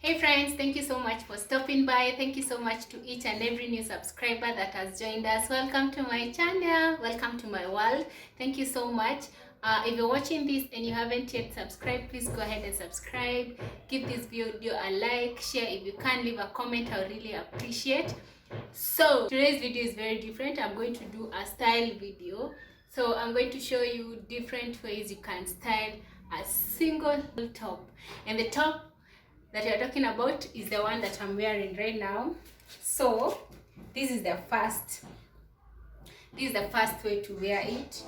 Hey friends, thank you so much for stopping by. Thank you so much to each and every new subscriber that has joined us. Welcome to my channel. Welcome to my world. Thank you so much. If you're watching this and you haven't yet subscribed, please go ahead and subscribe. Give this video a like, share. If you can, leave a comment. I really appreciate. So today's video is very different. I'm going to do a style video. So I'm going to show you different ways you can style a single top. And the top that you're talking about is the one that I'm wearing right now. So this is the first way to wear it.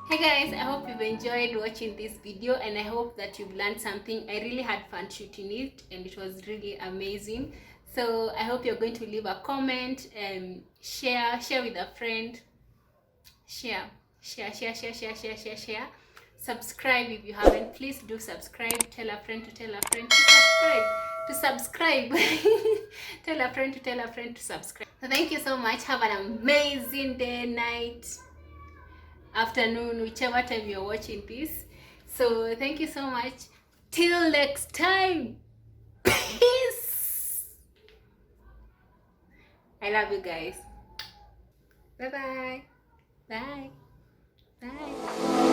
Hey guys, I hope you've enjoyed watching this video and I hope that you've learned something. I really had fun shooting it and it was really amazing. So I hope you're going to leave a comment and share with a friend. Share. Subscribe if you haven't. Please do subscribe. Tell a friend to tell a friend to subscribe. Tell a friend to tell a friend to subscribe. So thank you so much. Have an amazing day, night. afternoon, whichever time you're watching this. So thank you so much. Till next time. Peace. I love you guys. Bye bye. Bye. Bye.